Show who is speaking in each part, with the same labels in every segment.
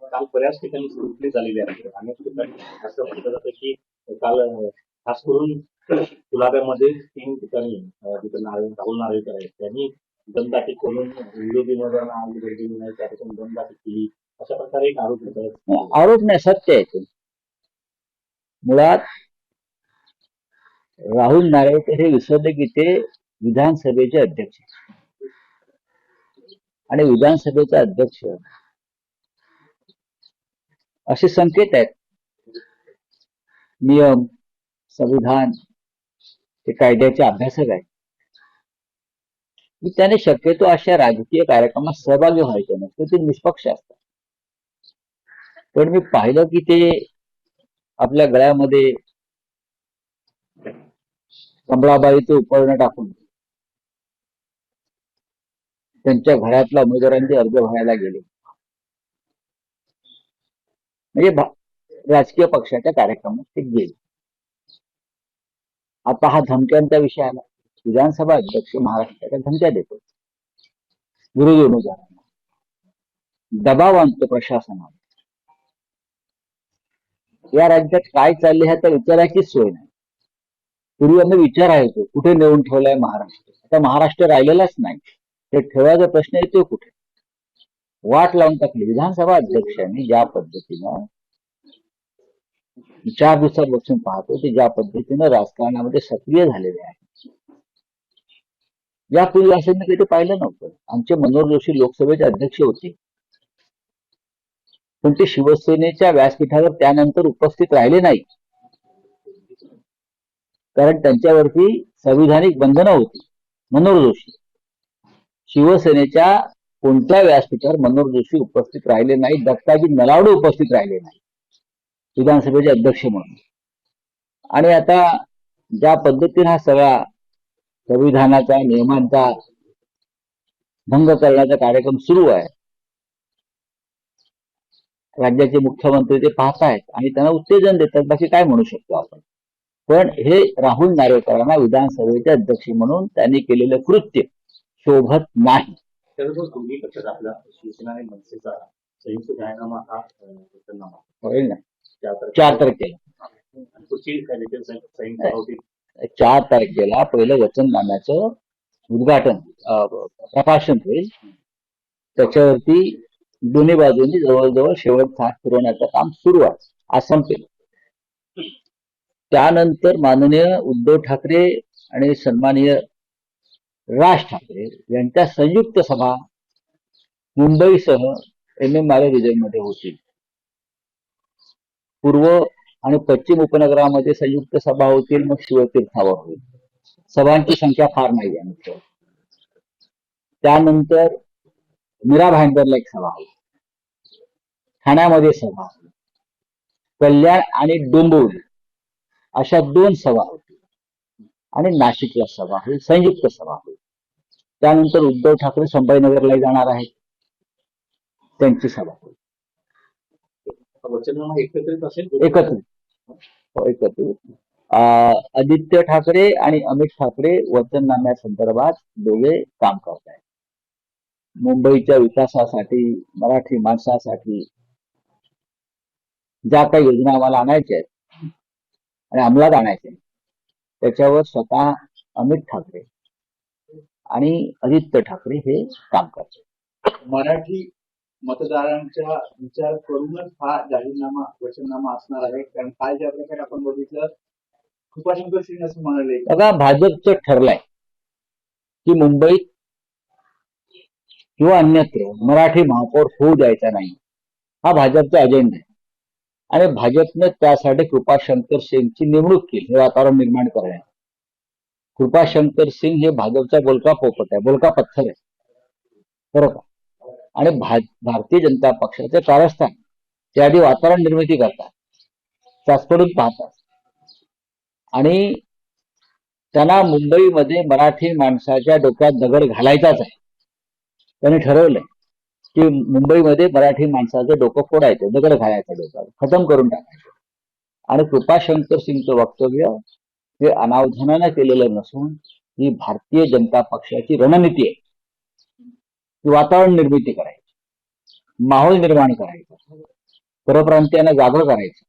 Speaker 1: काल बऱ्याच ठिकाणी सुरुवात झालेली आहे. अनेक ठिकाणी असं म्हटलं जातं की काल खास करून कुलाब्यामध्ये 3 ठिकाणी तिथं राहुल नार्वेकर आहेत त्यांनी दमदाटी करून विरोधी उमेदवारांना आग दिली नाही, त्यापासून दमदाटी केली, अशा प्रकारे एक आरोप होत.
Speaker 2: आरोप नाही, सत्य आहे ते. मुळात राहुल नार्वेकर हे विसरले की ते विधानसभेचे अध्यक्ष आणि विधानसभेचा अध्यक्ष असे संकेत आहेत. नियम, संविधान, ते कायद्याचे अभ्यासक आहेत. त्याने शक्यतो अशा राजकीय कार्यक्रमात सहभागी व्हायचे नसते, ते निष्पक्ष असतात. पण मी पाहिलं की ते आपल्या गळ्यामध्ये कमळाबाईचे उपकरण टाकून त्यांच्या घरातल्या उमेदवारांचे अर्ज भरायला गेले. म्हणजे राजकीय पक्षाच्या कार्यक्रमात ते गेले. आता हा धमक्यांचा विषय आला. विधानसभा अध्यक्ष महाराष्ट्राच्या धमक्या देतो विरोधी उमेदवारांना, दबाव आणतो प्रशासनावर. या राज्यात काय चालले ह्याचा विचारायचीच सोय नाही. पूर्वी आम्ही विचारायचो कुठे नेऊन ठेवलाय महाराष्ट्र. आता महाराष्ट्र राहिलेलाच नाही. ते ठेवायचा प्रश्न येतो कुठे. वाट लावून टाकली. विधानसभा अध्यक्षांनी ज्या पद्धतीनं 4 दिवसापासून पाहतो ते ज्या पद्धतीनं राजकारणामध्ये सक्रिय झालेले आहे, यापूर्वी असं मी कधी पाहिलं नव्हतं. आमचे मनोहर जोशी लोकसभेचे अध्यक्ष होते, पण ते शिवसेनेच्या व्यासपीठावर त्यानंतर उपस्थित राहिले नाही, कारण त्यांच्यावरती संविधानिक बंधनं होती. मनोहर जोशी शिवसेनेच्या कोणत्या व्यासपीठावर मनोहर जोशी उपस्थित राहिले नाही. दत्ताजी नलावडे उपस्थित राहिले नाही विधानसभेचे अध्यक्ष म्हणून. आणि आता ज्या पद्धतीने हा सगळा संविधानाचा, नियमांचा भंग करण्याचा कार्यक्रम सुरू आहे, राज्याचे मुख्यमंत्री ते पाहतायत आणि त्यांना उत्तेजन देतात. बाकी काय म्हणू शकतो आपण. पण हे राहुल नार्वेकरांना विधानसभेचे अध्यक्ष म्हणून त्यांनी केलेलं कृत्य शोभत नाही.
Speaker 1: त्याबरोबर दोन्ही पक्षात आपला शिवसेना आणि मनसेचा संयुक्त जाहीरनामा हा
Speaker 2: होईल ना 4 तारखेला. 4 तारखेला पहिलं वचननाम्याचं उद्घाटन प्रकाशन होईल. त्याच्यावरती दोन्ही बाजूंनी जवळजवळ शेवट हात फिरवण्याचं काम सुरू आहे. आज संपेल. त्यानंतर माननीय उद्धव ठाकरे आणि सन्माननीय राज ठाकरे यांच्या संयुक्त सभा मुंबईसह MM रिजनमध्ये होतील. पूर्व आणि पश्चिम उपनगरामध्ये संयुक्त सभा होतील. मग शिवतीर्थावर होईल. सभांची संख्या फार नाही आहे. त्यानंतर मीरा भाईंदरला एक सभा होईल. ठाण्यामध्ये सभा, कल्याण आणि डोंबिवली अशा 2 सभा होतील. आणि नाशिकला सभा होईल, संयुक्त सभा होईल. त्यानंतर उद्धव ठाकरे संभाजीनगरला जाणार आहेत, त्यांची सभा होईल.
Speaker 1: वचननामा एकत्रित असेल.
Speaker 2: एकत्रित आदित्य ठाकरे आणि अमित ठाकरे वचननाम्यासंदर्भात दोघे काम करत आहेत. मुंबईच्या विकासासाठी, मराठी माणसासाठी ज्या काही योजना आम्हाला आणायच्या आहेत आणि अंमलात आणायच्या आहेत, त्याच्यावर स्वतः अमित ठाकरे आणि आदित्य ठाकरे हे काम करतात.
Speaker 1: मराठी मतदारांचा विचार करूनच हा जाहीरनामा, वचननामा असणार आहे. कारण काल ज्या प्रकारे आपण बघितलं, कृपाशंकर सिंग असं म्हणाले.
Speaker 2: बघा, भाजपचं ठरलंय की मुंबईत किंवा अन्यत्र मराठी महापौर होऊ द्यायचा नाही. हा भाजपचा अजेंडा आहे. आणि भाजपने त्यासाठी कृपाशंकर सिंगची नेमणूक केली, हे वातावरण निर्माण करण्यात. कृपाशंकर सिंग हे भाजपचा बोलका पोपट आहे, बोलका पत्थर आहे, बरोबर. आणि भारतीय जनता पक्षाचे कारस्थान त्याआधी वातावरण निर्मिती करतात, चाचपडून पाहतात. आणि त्यांना मुंबईमध्ये मराठी माणसाच्या डोक्यात दगड घालायचाच आहे. त्यांनी ठरवलंय की मुंबईमध्ये मराठी माणसाचं डोकं फोडायचं, दगड घालायचं, डोक्यात खतम करून टाकायचं. आणि कृपाशंकर सिंगचं वक्तव्य हे अनावधानानं केलेलं नसून ही भारतीय जनता पक्षाची रणनीती आहे. की वातावरण निर्मिती करायची, माहोल निर्माण करायचा, परप्रांतीयांना जागं करायचं,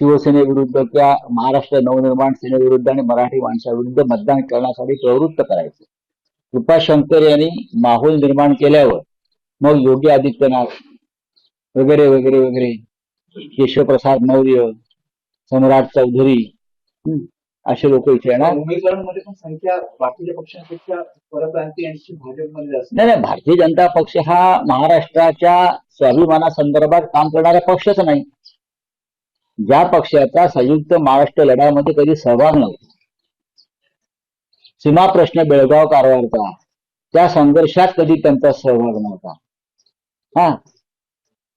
Speaker 2: शिवसेनेविरुद्ध किंवा महाराष्ट्र नवनिर्माण सेनेविरुद्ध आणि मराठी माणसाविरुद्ध मतदान करण्यासाठी प्रवृत्त करायचं. कृपाशंकर यांनी माहोल निर्माण केल्यावर मग योगी आदित्यनाथ वगैरे वगैरे वगैरे, केशवप्रसाद मौर्य, सम्राट चौधरी, असे लोक इथे येणार.
Speaker 3: उमेदवारांमध्ये पण संख्या बाकीच्या पक्षांपेक्षा परप्रांतीयांची भाजपमध्ये जास्त.
Speaker 2: नाही नाही, भारतीय जनता पक्ष हा महाराष्ट्राच्या स्वाभिमानासंदर्भात काम करणारा पक्षच नाही. ज्या पक्षाचा संयुक्त महाराष्ट्र लढ्यामध्ये कधी सहभाग नव्हता, सीमा प्रश्न बेळगाव कारवारचा, त्या संघर्षात कधी त्यांचा सहभाग नव्हता. हा,